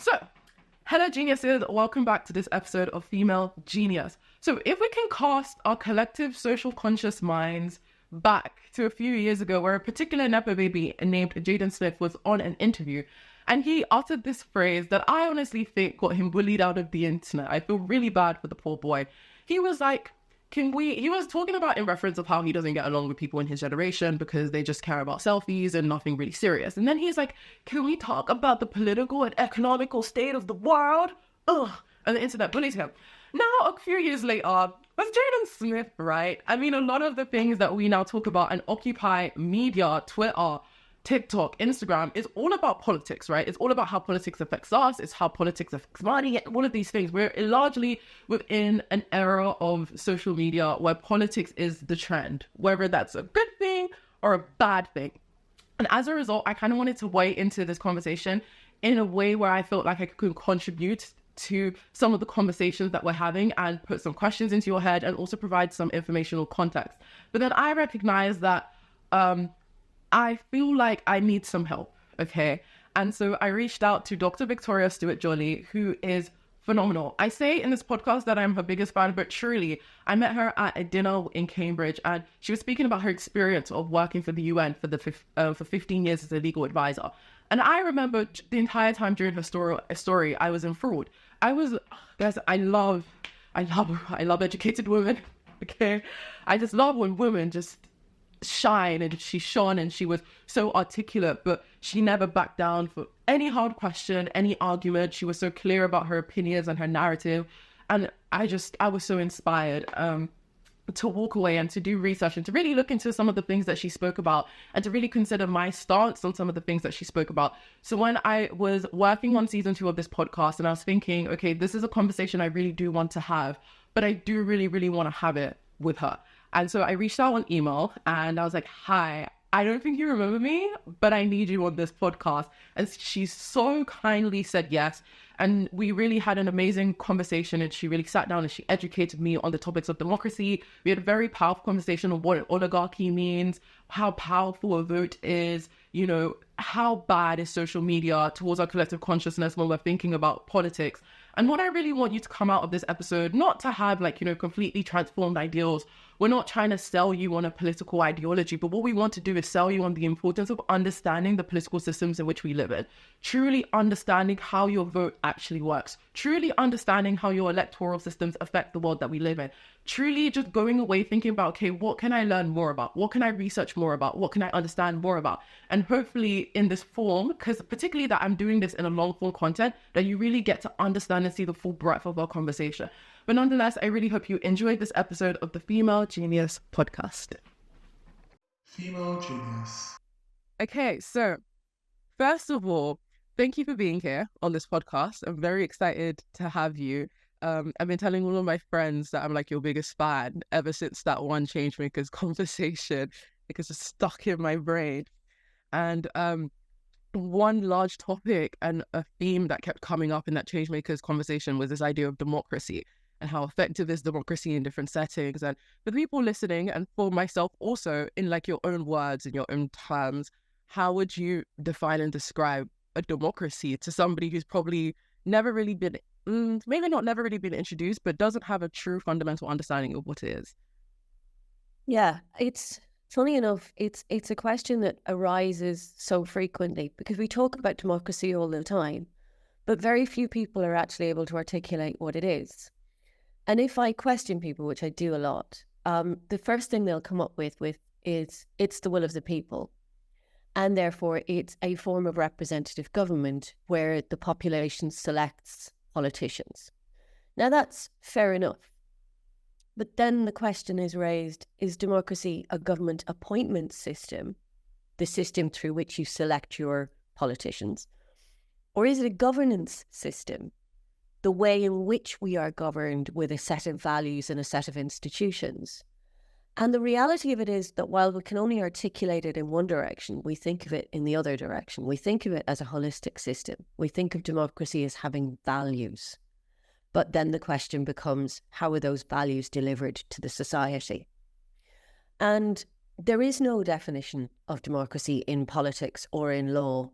So, hello geniuses, welcome back to this episode of Female Genius. So if we can cast our collective social conscious minds back to a few years ago where a particular Nepo baby named Jaden Smith was on an interview and he uttered this phrase that I honestly think got him bullied out of the internet. I feel really bad for the poor boy. He was like, he was talking about in reference of how he doesn't get along with people in his generation because they just care about selfies and nothing really serious. And then he's like, can we talk about the political and economical state of the world? Ugh. And the internet bullies him. Now, a few years later, was Jaden Smith right? I mean, a lot of the things that we now talk about and occupy media, Twitter, TikTok, Instagram is all about politics, right? It's all about how politics affects us. It's how politics affects money, all of these things. We're largely within an era of social media where politics is the trend, whether that's a good thing or a bad thing. And as a result, I kind of wanted to weigh into this conversation in a way where I felt like I could contribute to some of the conversations that we're having and put some questions into your head and also provide some informational context. But then I recognize that I feel like I need some help, okay? And so I reached out to Dr. Victoria Stewart Jolley, who is phenomenal. I say in this podcast that I'm her biggest fan, but truly, I met her at a dinner in Cambridge, and she was speaking about her experience of working for the UN for 15 years as a legal advisor. And I remember the entire time during her story, I was enthralled. Guys, I love educated women, okay? I just love when women just shine, and she shone and she was so articulate, but she never backed down for any hard question, any argument. She was so clear about her opinions and her narrative, and I was so inspired to walk away and to do research and to really look into some of the things that she spoke about and to really consider my stance on some of the things that she spoke about. So when I was working on season 2 of this podcast and I was thinking, okay, this is a conversation I really do want to have, but I do really, really want to have it with her. And so I reached out on email and I was like, hi, I don't think you remember me, but I need you on this podcast. And she so kindly said yes. And we really had an amazing conversation, and she really sat down and she educated me on the topics of democracy. We had a very powerful conversation on what an oligarchy means, how powerful a vote is, you know, how bad is social media towards our collective consciousness when we're thinking about politics. And what I really want you to come out of this episode, not to have completely transformed ideals. We're not trying to sell you on a political ideology, but what we want to do is sell you on the importance of understanding the political systems in which we live in, truly understanding how your vote actually works, truly understanding how your electoral systems affect the world that we live in, truly just going away thinking about, okay, what can I learn more about? What can I research more about? What can I understand more about? And hopefully in this form, because particularly that I'm doing this in a long form content, that you really get to understand and see the full breadth of our conversation. But nonetheless, I really hope you enjoyed this episode of the Female Genius podcast. Female Genius. Okay, so first of all, thank you for being here on this podcast. I'm very excited to have you. I've been telling all of my friends that I'm like your biggest fan ever since that one Changemakers conversation, because it's stuck in my brain. And one large topic and a theme that kept coming up in that Changemakers conversation was this idea of democracy and how effective is democracy in different settings. And for the people listening, and for myself also, in like your own words, in your own terms, how would you define and describe a democracy to somebody who's probably never really been, maybe not never really been introduced, but doesn't have a true fundamental understanding of what it is? Yeah, it's funny enough, it's a question that arises so frequently because we talk about democracy all the time, but very few people are actually able to articulate what it is. And if I question people, which I do a lot, the first thing they'll come up with is it's the will of the people. And therefore, it's a form of representative government where the population selects politicians. Now, that's fair enough. But then the question is raised, is democracy a government appointment system, the system through which you select your politicians? Or is it a governance system, the way in which we are governed with a set of values and a set of institutions? And the reality of it is that while we can only articulate it in one direction, we think of it in the other direction. We think of it as a holistic system. We think of democracy as having values. But then the question becomes, how are those values delivered to the society? And there is no definition of democracy in politics or in law.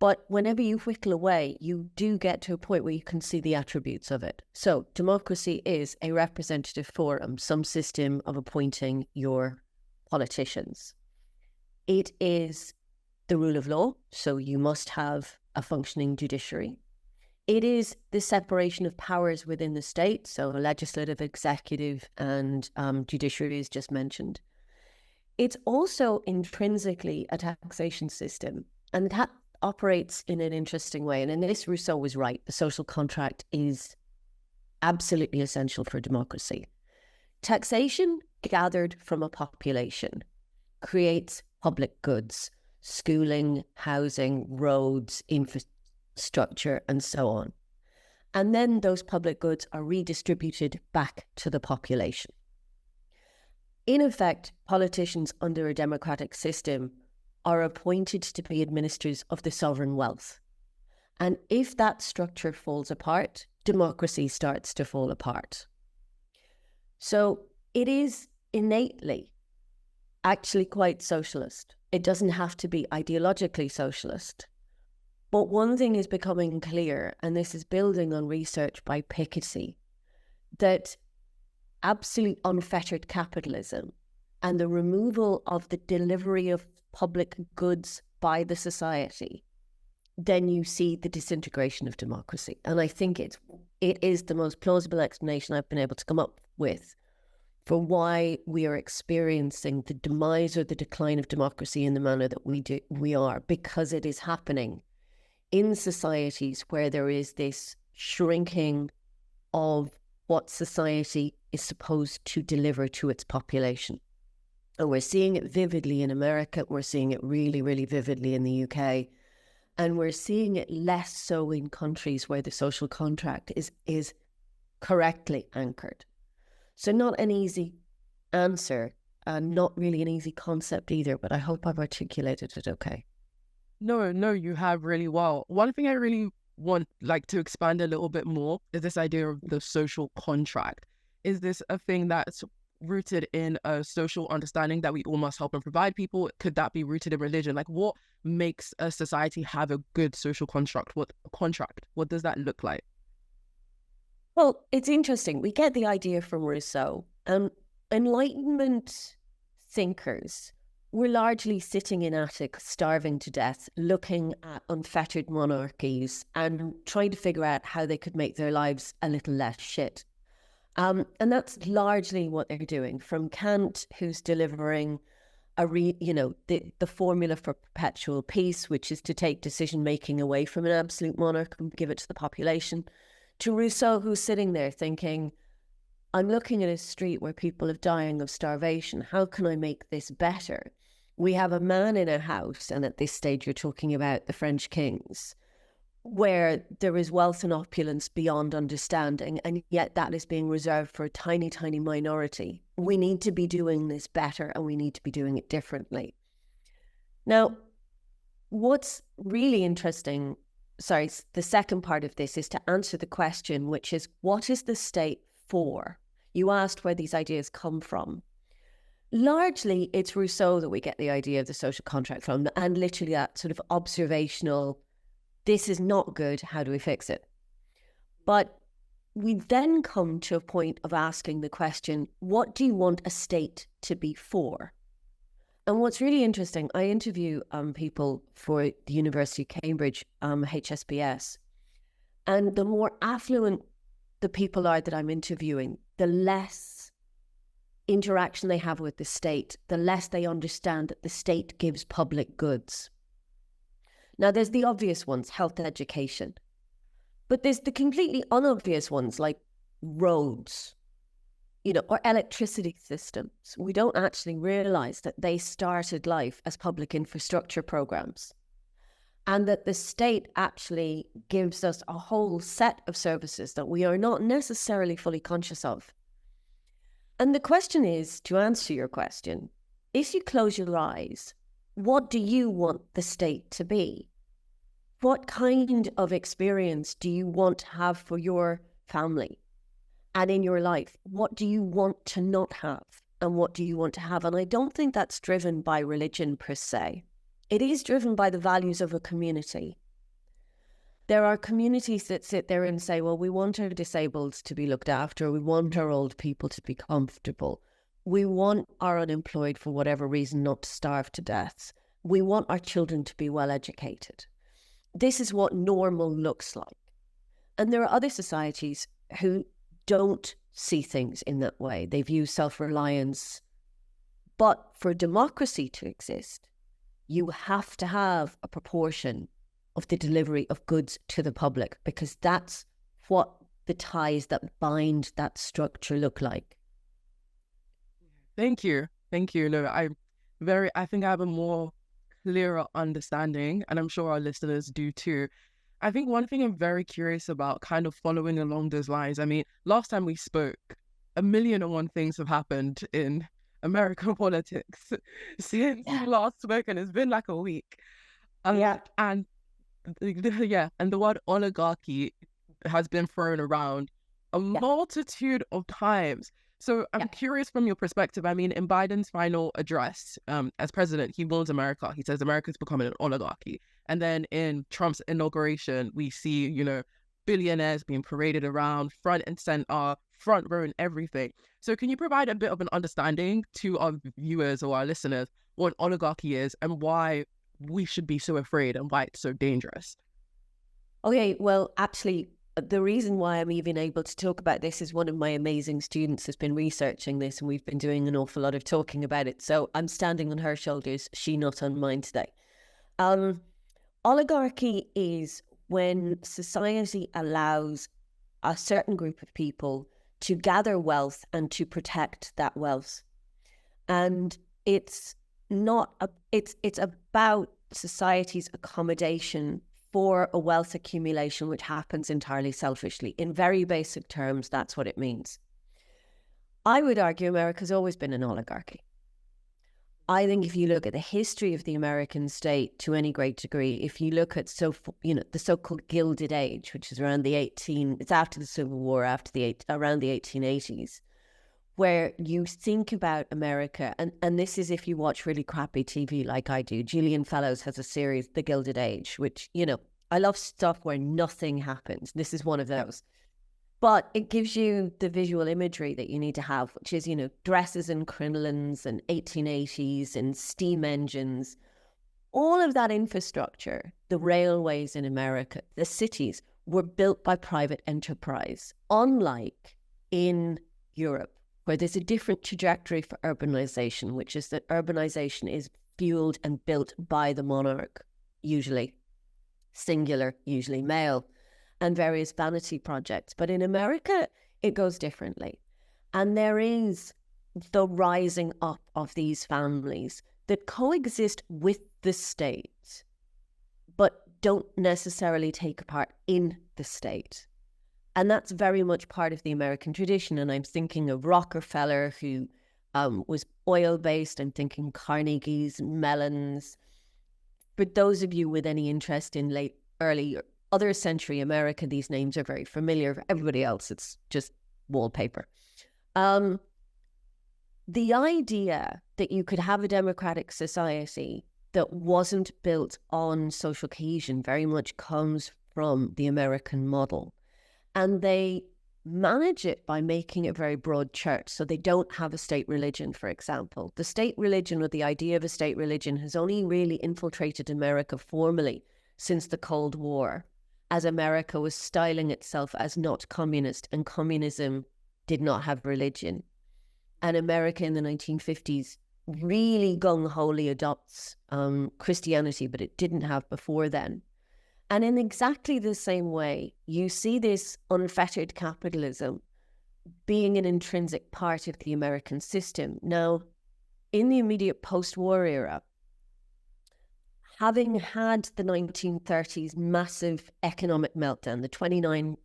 But whenever you whittle away, you do get to a point where you can see the attributes of it. So democracy is a representative forum, some system of appointing your politicians. It is the rule of law, so you must have a functioning judiciary. It is the separation of powers within the state, so legislative, executive, and judiciary is just mentioned. It's also intrinsically a taxation system, and that operates in an interesting way. And in this, Rousseau was right. The social contract is absolutely essential for democracy. Taxation gathered from a population creates public goods, schooling, housing, roads, infrastructure, and so on. And then those public goods are redistributed back to the population. In effect, politicians under a democratic system are appointed to be administrators of the sovereign wealth. And if that structure falls apart, democracy starts to fall apart. So it is innately actually quite socialist. It doesn't have to be ideologically socialist. But one thing is becoming clear, and this is building on research by Piketty, that absolute unfettered capitalism and the removal of the delivery of public goods by the society, then you see the disintegration of democracy. And I think it is the most plausible explanation I've been able to come up with for why we are experiencing the demise or the decline of democracy in the manner that we are, because it is happening in societies where there is this shrinking of what society is supposed to deliver to its population. And we're seeing it vividly in America. We're seeing it really, really vividly in the UK. And we're seeing it less so in countries where the social contract is correctly anchored. So not an easy answer, and not really an easy concept either, but I hope I've articulated it okay. No, you have really well. One thing I really want to expand a little bit more is this idea of the social contract. Is this a thing that's rooted in a social understanding that we all must help and provide people? Could that be rooted in religion? What makes a society have a good social contract? What does that look like? Well, it's interesting. We get the idea from Rousseau. Enlightenment thinkers were largely sitting in attics, starving to death, looking at unfettered monarchies and trying to figure out how they could make their lives a little less shit. And that's largely what they're doing. From Kant, who's delivering the formula for perpetual peace, which is to take decision-making away from an absolute monarch and give it to the population, to Rousseau, who's sitting there thinking, I'm looking at a street where people are dying of starvation. How can I make this better? We have a man in a house, and at this stage you're talking about the French kings, where there is wealth and opulence beyond understanding, and yet that is being reserved for a tiny, tiny minority. We need to be doing this better, and we need to be doing it differently. Now, what's really interesting, the second part of this is to answer the question, which is, what is the state for? You asked where these ideas come from. Largely, it's Rousseau that we get the idea of the social contract from, and literally that sort of observational, this is not good, how do we fix it? But we then come to a point of asking the question, what do you want a state to be for? And what's really interesting, I interview people for the University of Cambridge, HSBS, and the more affluent the people are that I'm interviewing, the less interaction they have with the state, the less they understand that the state gives public goods. Now, there's the obvious ones, health, education. But there's the completely unobvious ones like roads, or electricity systems. We don't actually realize that they started life as public infrastructure programs, and that the state actually gives us a whole set of services that we are not necessarily fully conscious of. And the question is, to answer your question, if you close your eyes, what do you want the state to be? What kind of experience do you want to have for your family and in your life? What do you want to not have? And what do you want to have? And I don't think that's driven by religion per se. It is driven by the values of a community. There are communities that sit there and say, well, we want our disabled to be looked after. We want our old people to be comfortable. We want our unemployed, for whatever reason, not to starve to death. We want our children to be well educated. This is what normal looks like. And there are other societies who don't see things in that way. They view self-reliance. But for democracy to exist, you have to have a proportion of the delivery of goods to the public, because that's what the ties that bind that structure look like. Thank you. No, I think I have a more clearer understanding, and I'm sure our listeners do too. I think one thing I'm very curious about, kind of following along those lines, I mean, last time we spoke, 1,000,001 things have happened in American politics since we last spoke, and it's been like a week. And the word oligarchy has been thrown around a multitude of times. So I'm curious from your perspective. I mean, in Biden's final address as president, he warns America. He says America's becoming an oligarchy. And then in Trump's inauguration, we see, billionaires being paraded around front and center, front row and everything. So can you provide a bit of an understanding to our viewers or our listeners what an oligarchy is and why we should be so afraid and why it's so dangerous? Okay, well, actually, the reason why I'm even able to talk about this is one of my amazing students has been researching this, and we've been doing an awful lot of talking about it. So I'm standing on her shoulders, she not on mine today. Oligarchy is when society allows a certain group of people to gather wealth and to protect that wealth. And it's about society's accommodation for a wealth accumulation which happens entirely selfishly. In very basic terms, that's what it means. I would argue America's always been an oligarchy. I think if you look at the history of the American state to any great degree, if you look at the so-called Gilded Age, which is around it's after the Civil War, around the 1880s, where you think about America, and this is if you watch really crappy TV like I do. Gillian Fellows has a series, The Gilded Age, which, I love stuff where nothing happens. This is one of those. But it gives you the visual imagery that you need to have, which is, dresses and crinolines and 1880s and steam engines. All of that infrastructure, the railways in America, the cities, were built by private enterprise, unlike in Europe, where there's a different trajectory for urbanization, which is that urbanization is fueled and built by the monarch, usually singular, usually male, and various vanity projects. But in America, it goes differently. And there is the rising up of these families that coexist with the state, but don't necessarily take part in the state. And that's very much part of the American tradition. And I'm thinking of Rockefeller, who was oil-based. I'm thinking Carnegie's, Mellon's. For those of you with any interest in early other century America, these names are very familiar. For everybody else, it's just wallpaper. The idea that you could have a democratic society that wasn't built on social cohesion very much comes from the American model. And they manage it by making it very broad church. So they don't have a state religion, for example. The state religion, or the idea of a state religion, has only really infiltrated America formally since the Cold War, as America was styling itself as not communist, and communism did not have religion. And America in the 1950s really gung-holly adopts Christianity, but it didn't have before then. And in exactly the same way, you see this unfettered capitalism being an intrinsic part of the American system. Now, in the immediate post-war era, having had the 1930s massive economic meltdown, the 29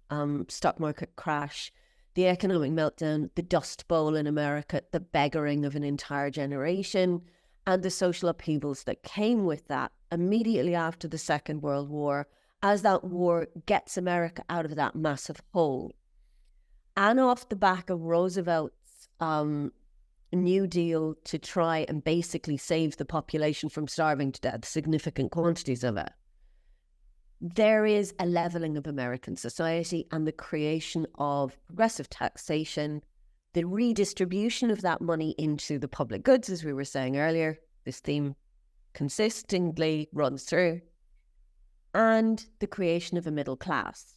stock market crash, the economic meltdown, the Dust Bowl in America, the beggaring of an entire generation, and the social upheavals that came with that immediately after the Second World War, as that war gets America out of that massive hole. And off the back of Roosevelt's New Deal to try and basically save the population from starving to death, significant quantities of it, there is a leveling of American society and the creation of progressive taxation, the redistribution of that money into the public goods, as we were saying earlier. This theme consistently runs through, and the creation of a middle class.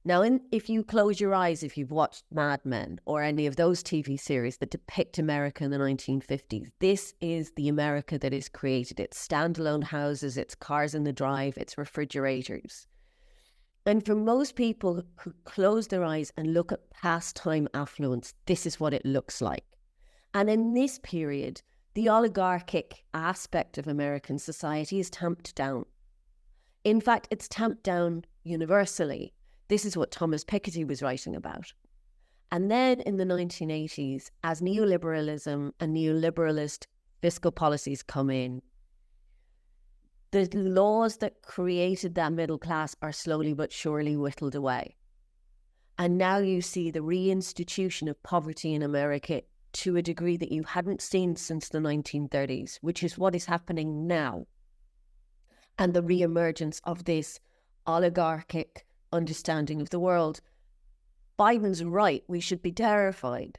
Now, if you close your eyes, if you've watched Mad Men or any of those TV series that depict America in the 1950s, this is the America that is created. It's standalone houses, it's cars in the drive, it's refrigerators. And for most people who close their eyes and look at pastime affluence, this is what it looks like. And in this period, the oligarchic aspect of American society is tamped down. In fact, it's tamped down universally. This is what Thomas Piketty was writing about. And then in the 1980s, as neoliberalism and neoliberalist fiscal policies come in, the laws that created that middle class are slowly but surely whittled away. And now you see the reinstitution of poverty in America to a degree that you hadn't seen since the 1930s, which is what is happening now. And the reemergence of this oligarchic understanding of the world. Biden's right, we should be terrified.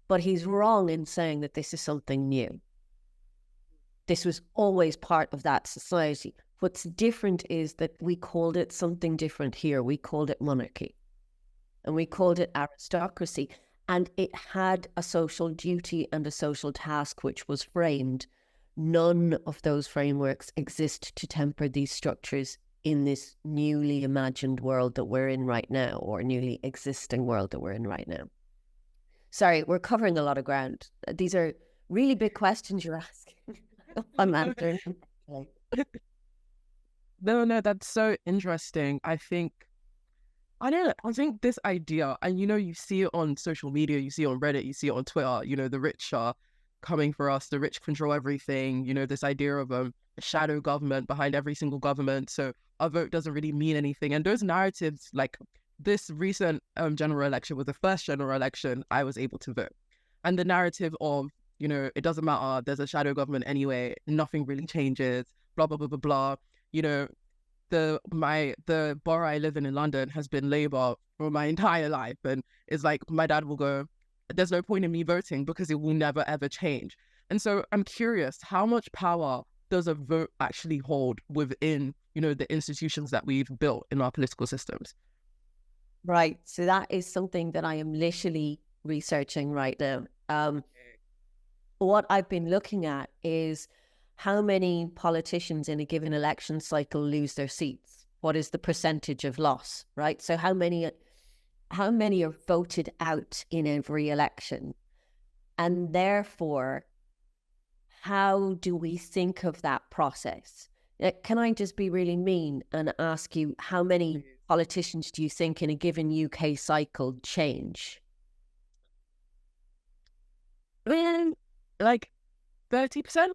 But he's wrong in saying that this is something new. This was always part of that society. What's different is that we called it something different here. We called it monarchy. And we called it aristocracy. And it had a social duty and a social task which was framed. None of those frameworks exist to temper these structures in this newly imagined world that we're in right now, or newly existing world that we're in right now. Sorry, we're covering a lot of ground. These are really big questions you're asking. I'm answering. No, that's so interesting. I think this idea, and you see it on social media, you see it on Reddit, you see it on Twitter, the rich are coming for us, the rich control everything, this idea of a shadow government behind every single government, so our vote doesn't really mean anything. And those narratives, like this recent general election was the first general election I was able to vote. And the narrative of, it doesn't matter, there's a shadow government anyway, nothing really changes, blah, blah, blah, blah, blah. The borough I live in London has been Labour for my entire life. And it's like, my dad will go, there's no point in me voting because it will never, ever change. And so I'm curious, how much power does a vote actually hold within, the institutions that we've built in our political systems? Right. So that is something that I am literally researching right now. What I've been looking at is how many politicians in a given election cycle lose their seats. What is the percentage of loss, right? So how many are voted out in every election? And therefore, how do we think of that process? Can I just be really mean and ask you, how many politicians do you think in a given UK cycle change? Like 30%,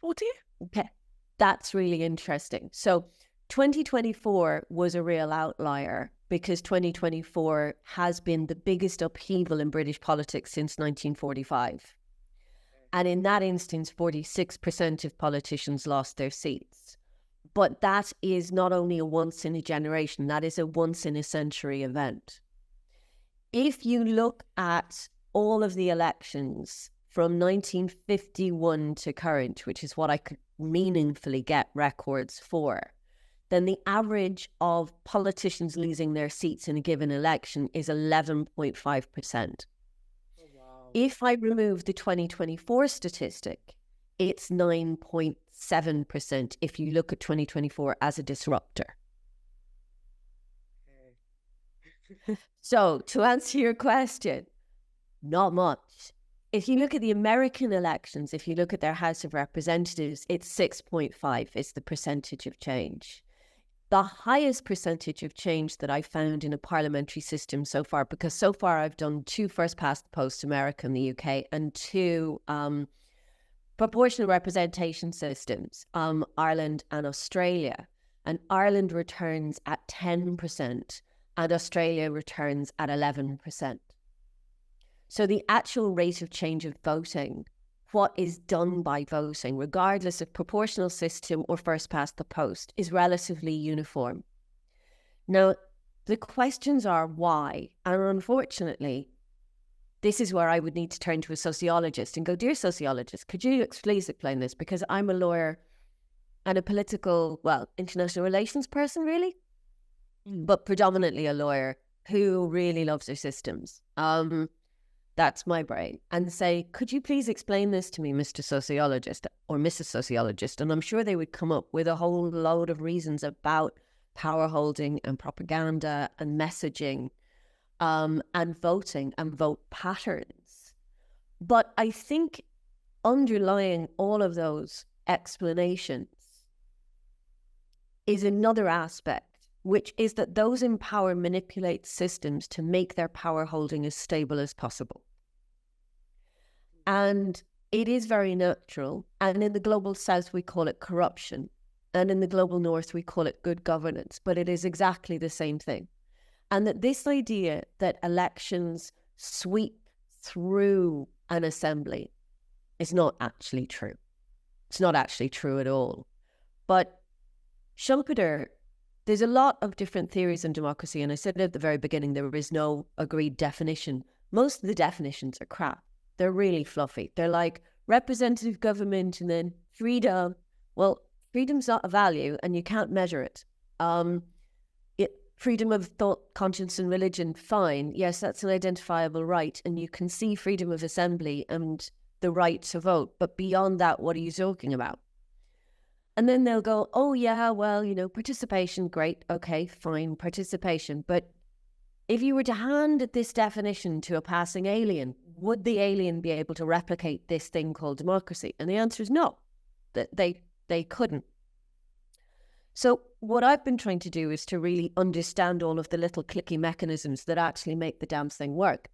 40%? Okay, that's really interesting. So 2024 was a real outlier because 2024 has been the biggest upheaval in British politics since 1945. And in that instance, 46% of politicians lost their seats. But that is not only a once in a generation, that is a once in a century event. If you look at all of the elections from 1951 to current, which is what I could meaningfully get records for, then the average of politicians losing their seats in a given election is 11.5%. If I remove the 2024 statistic, it's 9.7% if you look at 2024 as a disruptor. So to answer your question, not much. If you look at the American elections, if you look at their House of Representatives, it's 6.5 is the percentage of change. The highest percentage of change that I found in a parliamentary system so far, because so far I've done 2 first past the post, America and the UK, and 2 proportional representation systems, Ireland and Australia. And Ireland returns at 10% and Australia returns at 11%. So the actual rate of change of voting what is done by voting, regardless of proportional system or first past the post, is relatively uniform. Now, the questions are why, and unfortunately, this is where I would need to turn to a sociologist and go, dear sociologist, could you please explain this? Because I'm a lawyer and a political, international relations person, really, but predominantly a lawyer who really loves their systems. That's my brain. And say, could you please explain this to me, Mr. Sociologist or Mrs. Sociologist? And I'm sure they would come up with a whole load of reasons about power holding and propaganda and messaging and voting and vote patterns. But I think underlying all of those explanations is another aspect, which is that those in power manipulate systems to make their power holding as stable as possible. And it is very natural. And in the global south, we call it corruption. And in the global north, we call it good governance. But it is exactly the same thing. And that this idea that elections sweep through an assembly is not actually true. It's not actually true at all. But Schumpeter, there's a lot of different theories on democracy, and I said at the very beginning there is no agreed definition. Most of the definitions are crap. They're really fluffy. They're like representative government and then freedom. Well, freedom's not a value and you can't measure it. Freedom of thought, conscience and religion, fine. Yes, that's an identifiable right, and you can see freedom of assembly and the right to vote. But beyond that, what are you talking about? And then they'll go, oh, yeah, well, participation, great. Okay, fine, participation. But if you were to hand this definition to a passing alien, would the alien be able to replicate this thing called democracy? And the answer is no, that they couldn't. So what I've been trying to do is to really understand all of the little clicky mechanisms that actually make the damn thing work.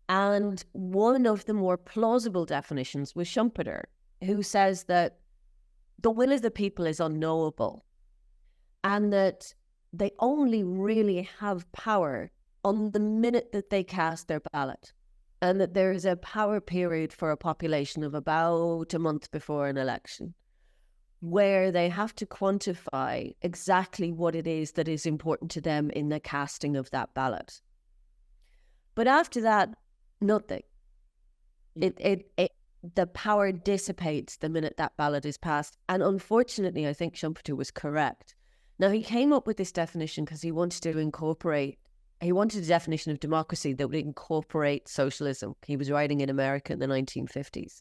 And one of the more plausible definitions was Schumpeter, who says that the will of the people is unknowable and that they only really have power on the minute that they cast their ballot, and that there is a power period for a population of about a month before an election where they have to quantify exactly what it is that is important to them in the casting of that ballot. But after that, nothing. The power dissipates the minute that ballot is passed. And unfortunately, I think Schumpeter was correct. Now, he came up with this definition because he wanted a definition of democracy that would incorporate socialism. He was writing in America in the 1950s.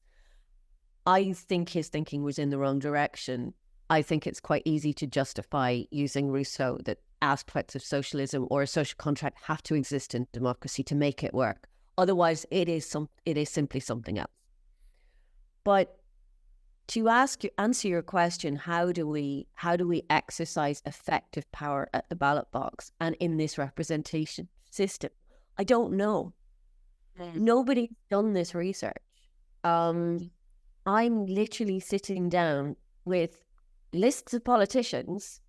I think his thinking was in the wrong direction. I think it's quite easy to justify using Rousseau that aspects of socialism or a social contract have to exist in democracy to make it work. Otherwise, it is simply something else. But to answer your question, how do we exercise effective power at the ballot box and in this representation system? I don't know. Nobody's done this research. I'm literally sitting down with lists of politicians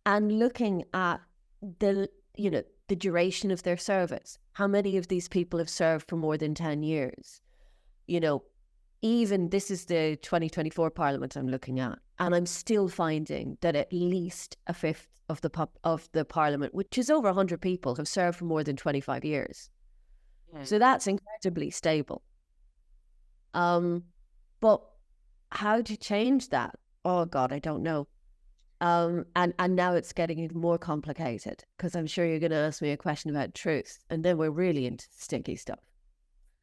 and looking at the duration of their service. How many of these people have served for more than 10 years? Even this is the 2024 Parliament I'm looking at, and I'm still finding that at least a fifth of the Parliament, which is over 100 people, have served for more than 25 years. So that's incredibly stable. But how to change that? Oh God, I don't know. And now it's getting even more complicated because I'm sure you're going to ask me a question about truth, and then we're really into sticky stuff.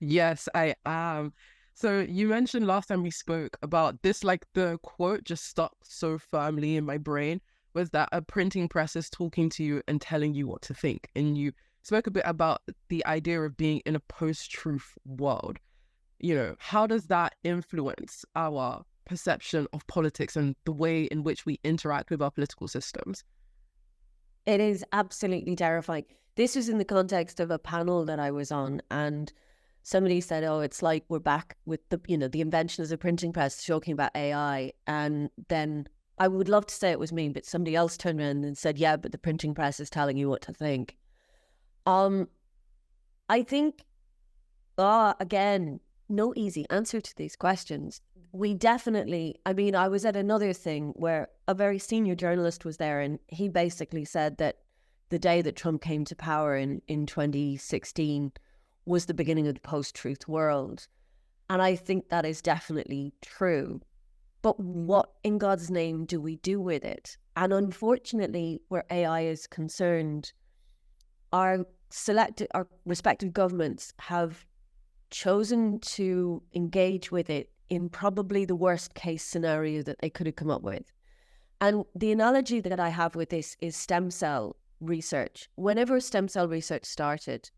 Yes, I am. So you mentioned last time we spoke about this, like the quote just stuck so firmly in my brain, was that a printing press is talking to you and telling you what to think. And you spoke a bit about the idea of being in a post-truth world. How does that influence our perception of politics and the way in which we interact with our political systems? It is absolutely terrifying. This was in the context of a panel that I was on, and somebody said, oh, it's like we're back with the invention of the printing press, talking about AI. And then I would love to say it was me, but somebody else turned around and said, yeah, but the printing press is telling you what to think. I think, again, no easy answer to these questions. We definitely, I mean, I was at another thing where a very senior journalist was there, and he basically said that the day that Trump came to power in 2016 was the beginning of the post-truth world. And I think that is definitely true. But what in God's name do we do with it? And unfortunately, where AI is concerned, our respective governments have chosen to engage with it in probably the worst case scenario that they could have come up with. And the analogy that I have with this is stem cell research. Whenever stem cell research started,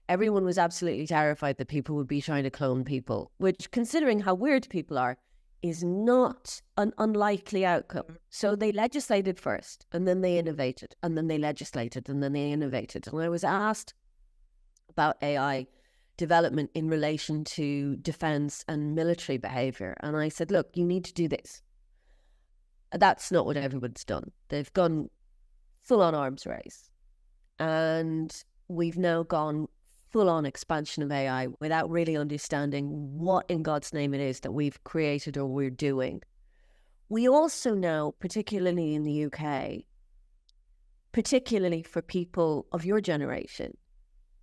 everyone was absolutely terrified that people would be trying to clone people, which, considering how weird people are, is not an unlikely outcome. So they legislated first, and then they innovated, and then they legislated, and then they innovated. And I was asked about AI development in relation to defense and military behavior. And I said, look, you need to do this. That's not what everyone's done. They've gone full-on arms race. And we've now gone full-on expansion of AI without really understanding what in God's name it is that we've created or we're doing. We also now, particularly in the UK, particularly for people of your generation,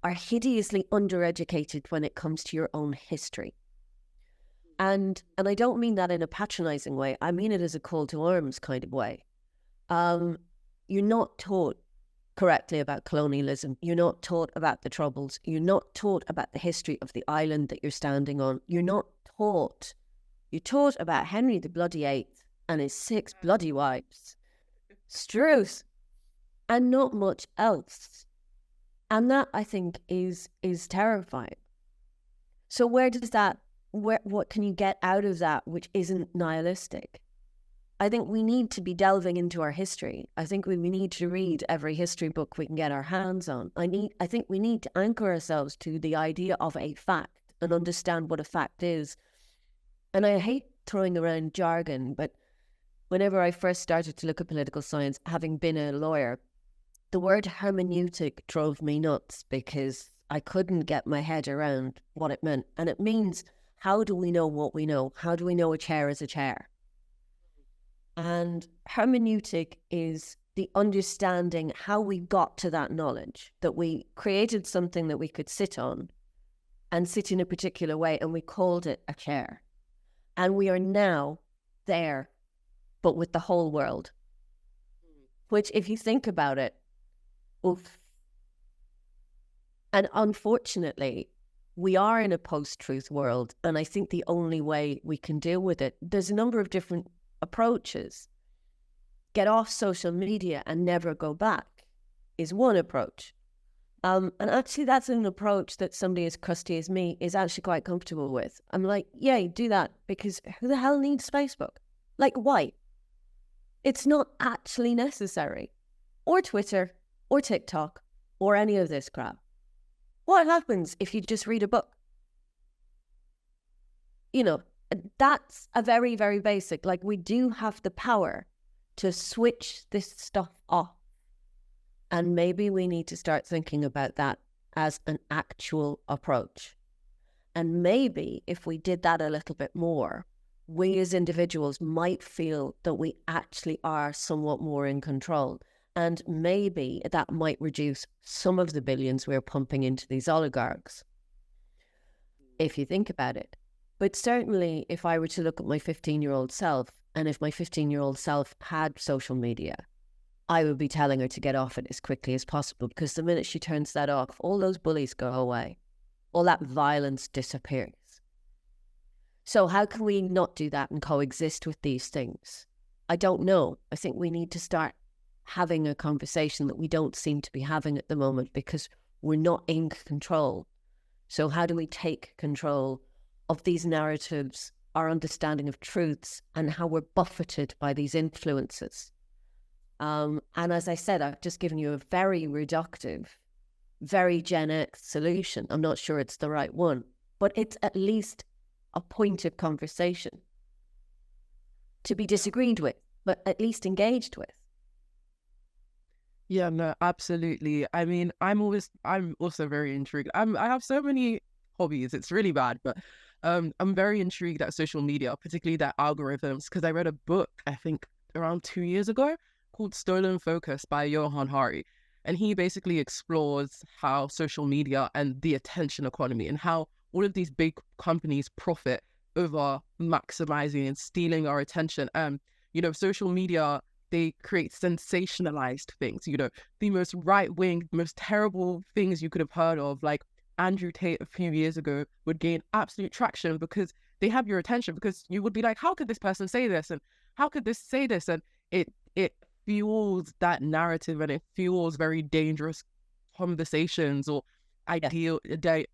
are hideously undereducated when it comes to your own history. And I don't mean that in a patronizing way. I mean it as a call to arms kind of way. You're not taught correctly about colonialism. You're not taught about the Troubles. You're not taught about the history of the island that you're standing on. You're not taught. You're taught about Henry the Bloody Eighth and his 6 bloody wives. Struth. And not much else. And that, I think, is terrifying. So what can you get out of that which isn't nihilistic? I think we need to be delving into our history. I think we need to read every history book we can get our hands on. I think we need to anchor ourselves to the idea of a fact and understand what a fact is. And I hate throwing around jargon, but whenever I first started to look at political science, having been a lawyer, the word hermeneutic drove me nuts because I couldn't get my head around what it meant. And it means, how do we know what we know? How do we know a chair is a chair? And hermeneutic is the understanding how we got to that knowledge, that we created something that we could sit on and sit in a particular way, and we called it a chair. And we are now there, but with the whole world. Which, if you think about it, oof. And unfortunately, we are in a post-truth world, and I think the only way we can deal with it, there's a number of different approaches. Get off social media and never go back is one approach. And actually that's an approach that somebody as crusty as me is actually quite comfortable with. I'm like, yay, do that, because who the hell needs Facebook? Like, why? It's not actually necessary. Or Twitter, or TikTok, or any of this crap. What happens if you just read a book? You know, that's a very, very basic, like, we do have the power to switch this stuff off. And maybe we need to start thinking about that as an actual approach. And maybe if we did that a little bit more, we as individuals might feel that we actually are somewhat more in control. And maybe that might reduce some of the billions we're pumping into these oligarchs, if you think about it. But certainly, if I were to look at my 15-year-old self, and if my 15-year-old self had social media, I would be telling her to get off it as quickly as possible, because the minute she turns that off, all those bullies go away. All that violence disappears. So how can we not do that and coexist with these things? I don't know. I think we need to start having a conversation that we don't seem to be having at the moment, because we're not in control. So how do we take control of these narratives, our understanding of truths, and how we're buffeted by these influences? And as I said, I've just given you a very reductive, very Gen X solution. I'm not sure it's the right one, but it's at least a point of conversation to be disagreed with, but at least engaged with. Yeah, no, absolutely. I mean, I'm also very intrigued. I have so many hobbies. It's really bad, but I'm very intrigued at social media, particularly their algorithms, because I read a book, I think around 2 years ago, called Stolen Focus by Johan Hari. And he basically explores how social media and the attention economy and how all of these big companies profit over maximizing and stealing our attention. Social media, they create sensationalized things, the most right-wing, most terrible things you could have heard of, like Andrew Tate a few years ago, would gain absolute traction because they have your attention, because you would be like, how could this person say this? And how could this say this? And it fuels that narrative, and it fuels very dangerous conversations or ideologies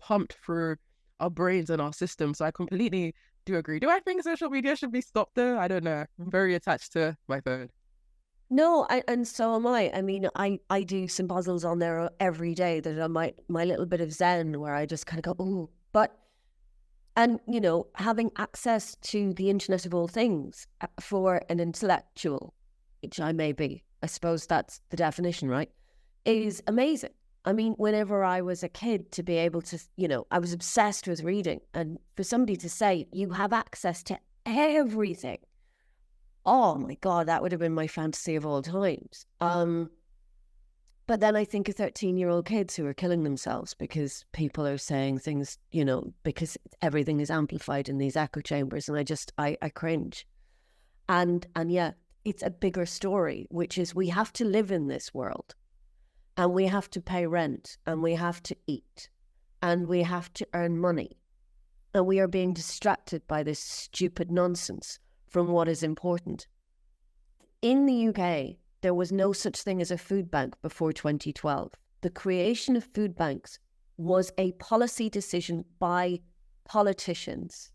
pumped through our brains and our system. So I completely do agree. Do I think social media should be stopped though? I don't know. I'm very attached to my phone. No, and so am I. I mean, I do some puzzles on there every day that are my little bit of zen where I just kind of go, oh, and having access to the internet of all things for an intellectual, which I may be, I suppose that's the definition, right, is amazing. I mean, whenever I was a kid, to be able to, I was obsessed with reading, and for somebody to say you have access to everything, oh my God, that would have been my fantasy of all times. But then I think of 13-year-old kids who are killing themselves because people are saying things, because everything is amplified in these echo chambers, and I cringe. And yeah, it's a bigger story, which is we have to live in this world, and we have to pay rent, and we have to eat, and we have to earn money, and we are being distracted by this stupid nonsense from what is important. In the UK, there was no such thing as a food bank before 2012. The creation of food banks was a policy decision by politicians.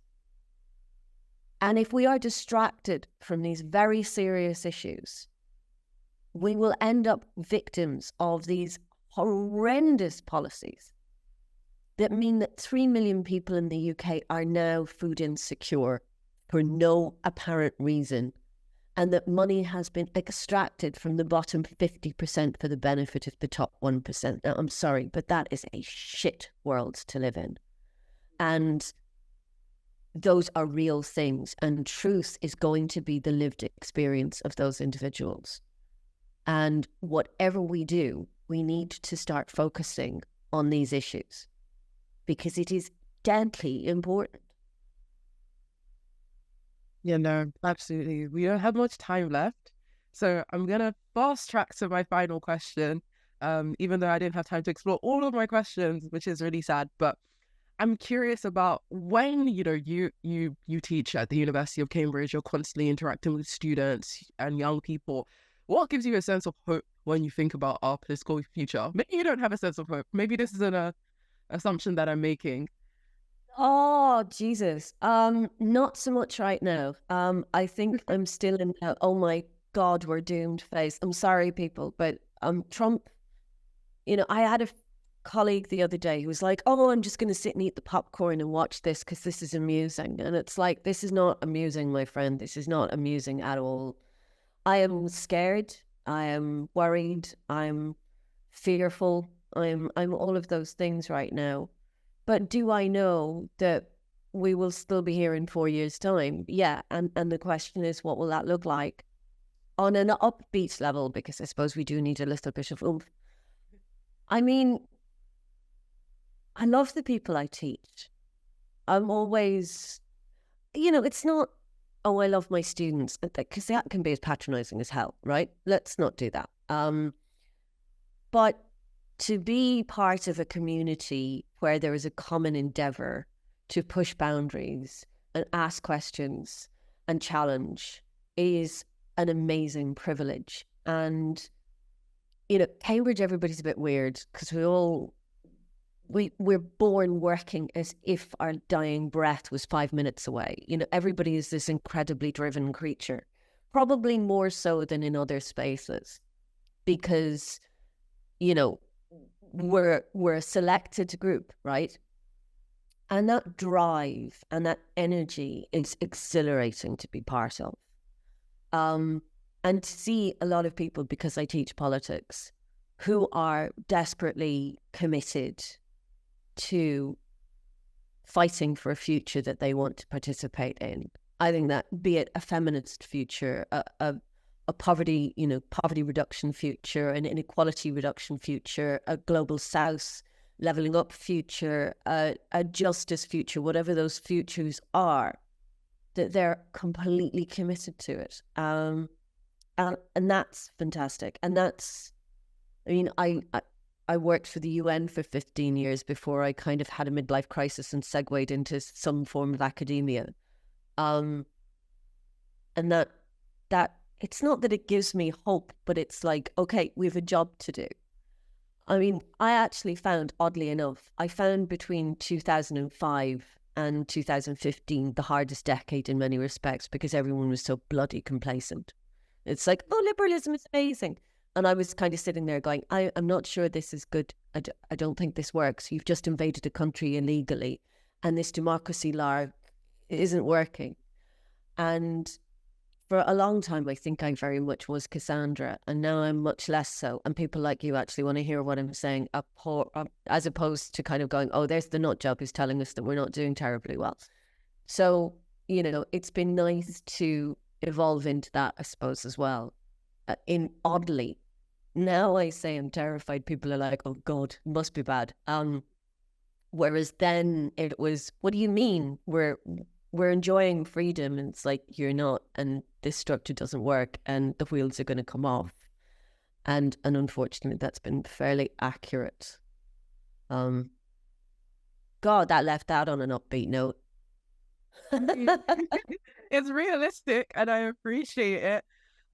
And if we are distracted from these very serious issues, we will end up victims of these horrendous policies that mean that 3 million people in the UK are now food insecure for no apparent reason, and that money has been extracted from the bottom 50% for the benefit of the top 1%. Now, I'm sorry, but that is a shit world to live in. And those are real things, and truth is going to be the lived experience of those individuals. And whatever we do, we need to start focusing on these issues because it is deadly important. Yeah, no, absolutely. We don't have much time left. So I'm going to fast track to my final question, even though I didn't have time to explore all of my questions, which is really sad. But I'm curious about when, you teach at the University of Cambridge, you're constantly interacting with students and young people. What gives you a sense of hope when you think about our political future? Maybe you don't have a sense of hope. Maybe this is an assumption that I'm making. Oh, Jesus. Not so much right now. I think I'm still in the, oh my God, we're doomed phase. I'm sorry, people, but Trump, I had a colleague the other day who was like, oh, I'm just going to sit and eat the popcorn and watch this because this is amusing. And it's like, this is not amusing, my friend. This is not amusing at all. I am scared. I am worried. I'm fearful. I'm all of those things right now. But do I know that we will still be here in 4 years' time? Yeah. And the question is, what will that look like? On an upbeat level, because I suppose we do need a little bit of oomph. I mean, I love the people I teach. I'm always, it's not, oh, I love my students, because that can be as patronizing as hell, right? Let's not do that. But to be part of a community where there is a common endeavor to push boundaries and ask questions and challenge is an amazing privilege. And, Cambridge, everybody's a bit weird because we're born working as if our dying breath was 5 minutes away. Everybody is this incredibly driven creature, probably more so than in other spaces because, we're a selected group, right? And that drive and that energy is exhilarating to be part of. And to see a lot of people, because I teach politics, who are desperately committed to fighting for a future that they want to participate in. I think that, be it a feminist future, a poverty, poverty reduction future, an inequality reduction future, a global south leveling up future, a justice future, whatever those futures are, that they're completely committed to it. And that's fantastic. And that's, I worked for the UN for 15 years before I kind of had a midlife crisis and segued into some form of academia. And that it's not that it gives me hope, but it's like, okay, we have a job to do. I actually found, oddly enough, between 2005 and 2015 the hardest decade in many respects, because everyone was so bloody complacent. It's like, oh, liberalism is amazing. And I was kind of sitting there going, I'm not sure this is good. I don't think this works. You've just invaded a country illegally, and this democracy law isn't working. And for a long time, I think I very much was Cassandra, and now I'm much less so. And people like you actually want to hear what I'm saying, as opposed to kind of going, oh, there's the nut job who's telling us that we're not doing terribly well. So, it's been nice to evolve into that, I suppose, as well. Oddly, now I say I'm terrified, people are like, oh God, must be bad. Whereas then it was, what do you mean? We're enjoying freedom, and it's like, you're not, and this structure doesn't work, and the wheels are going to come off. And unfortunately, that's been fairly accurate. God, that left out on an upbeat note. It's realistic, and I appreciate it.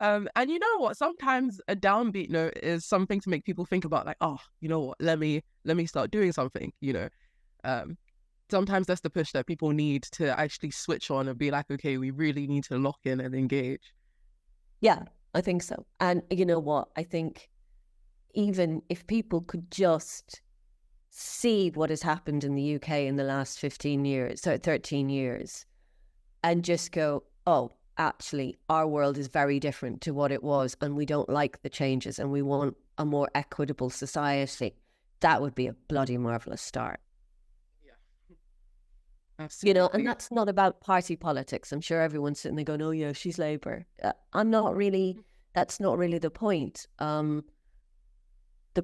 And you know what? Sometimes a downbeat note is something to make people think about, like, oh, you know what? Let me start doing something. Sometimes that's the push that people need to actually switch on and be like, okay, we really need to lock in and engage. Yeah, I think so. And you know what? I think even if people could just see what has happened in the UK in the last 13 years, and just go, oh, actually, our world is very different to what it was, and we don't like the changes, and we want a more equitable society, that would be a bloody marvellous start. Absolutely. And that's not about party politics. I'm sure everyone's sitting there going, oh yeah, she's Labour. That's not really the point. The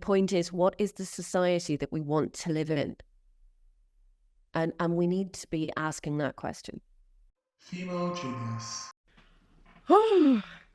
point is, what is the society that we want to live in? And we need to be asking that question. Female genius.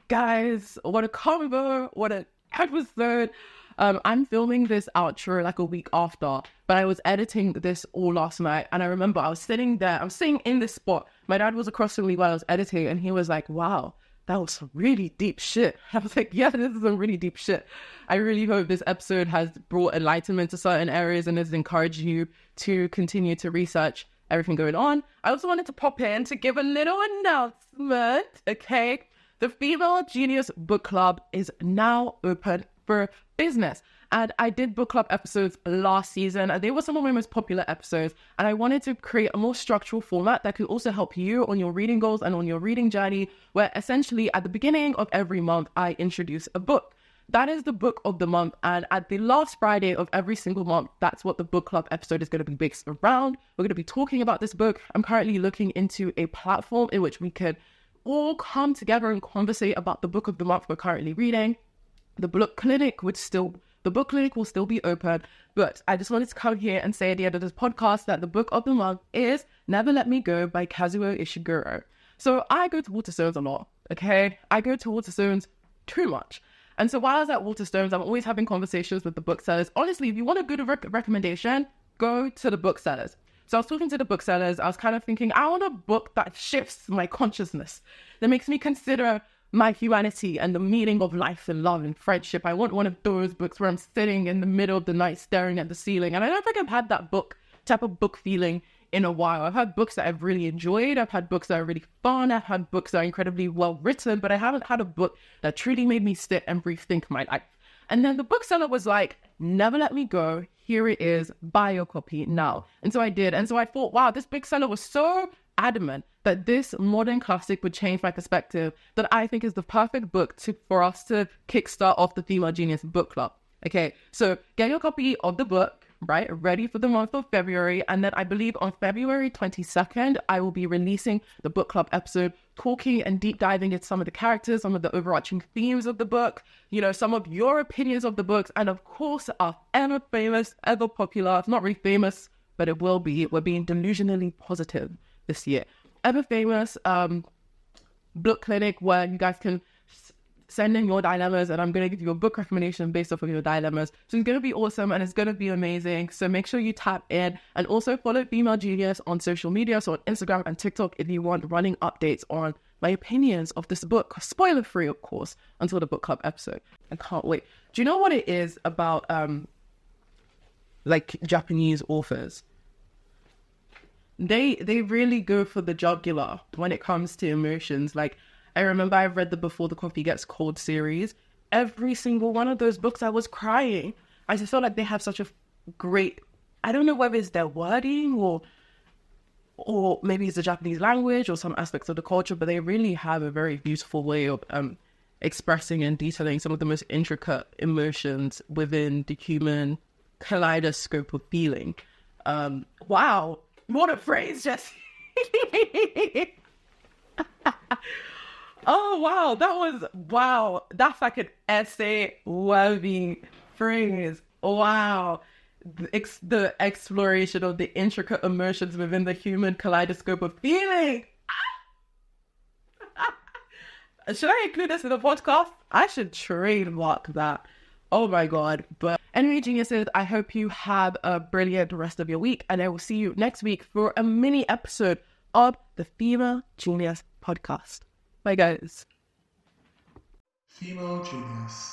Guys, what a combo, what an episode. I'm filming this outro like a week after, but I was editing this all last night, and I remember I'm sitting in this spot. My dad was across from me while I was editing, and he was like, wow, that was some really deep shit. I was like, yeah, this is some really deep shit. I really hope this episode has brought enlightenment to certain areas and has encouraged you to continue to research everything going on. I also wanted to pop in to give a little announcement, okay? The Female Genius Book Club is now open for business. And I did book club episodes last season, and they were some of my most popular episodes. And I wanted to create a more structural format that could also help you on your reading goals and on your reading journey, where essentially at the beginning of every month, I introduce a book. That is the book of the month. And at the last Friday of every single month, that's what the book club episode is going to be based around. We're going to be talking about this book. I'm currently looking into a platform in which we could all come together and conversate about the book of the month we're currently reading. The book clinic will still be open, but I just wanted to come here and say at the end of this podcast that the book of the month is Never Let Me Go by Kazuo Ishiguro. So I go to Waterstones a lot, okay? I go to Waterstones too much. And so while I was at Waterstones, I'm always having conversations with the booksellers. Honestly, if you want a good recommendation, go to the booksellers. So I was talking to the booksellers. I was kind of thinking, I want a book that shifts my consciousness, that makes me consider my humanity and the meaning of life and love and friendship. I want one of those books where I'm sitting in the middle of the night staring at the ceiling. And I don't think I've had that type of book feeling in a while. I've had books that I've really enjoyed. I've had books that are really fun. I've had books that are incredibly well written, but I haven't had a book that truly made me sit and rethink my life. And then the bookseller was like, Never Let Me Go. Here it is. Buy your copy now. And so I did. And so I thought, wow, this bookseller was so adamant that this modern classic would change my perspective, that I think is the perfect book for us to kickstart off the Female Genius Book Club. Okay, so get your copy of the book, right, ready for the month of February. And then I believe on February 22nd, I will be releasing the book club episode, talking and deep diving into some of the characters, some of the overarching themes of the book, you know, some of your opinions of the books, and of course, our ever famous, ever popular, it's not really famous, but it will be, we're being delusionally positive this year, ever famous book clinic where you guys can send in your dilemmas, and I'm going to give you a book recommendation based off of your dilemmas. So it's going to be awesome and it's going to be amazing. So make sure you tap in, and also follow Female Genius on social media, so on Instagram and TikTok, if you want running updates on my opinions of this book, spoiler free, of course, until the book club episode. I can't wait. Do you know what it is about like Japanese authors? They really go for the jugular when it comes to emotions. Like, I remember I read the Before the Coffee Gets Cold series. Every single one of those books, I was crying. I just feel like they have such a great, I don't know whether it's their wording or maybe it's the Japanese language or some aspects of the culture, but they really have a very beautiful way of expressing and detailing some of the most intricate emotions within the human kaleidoscope of feeling. Wow, what a phrase, Jessie. Oh, wow. That's like an essay-worthy phrase. Wow. The exploration of the intricate emotions within the human kaleidoscope of feeling. Should I include this in the podcast? I should trademark that. Oh my God. But anyway, geniuses, I hope you have a brilliant rest of your week, and I will see you next week for a mini episode of the Female Genius podcast. Bye, guys. Female Genius.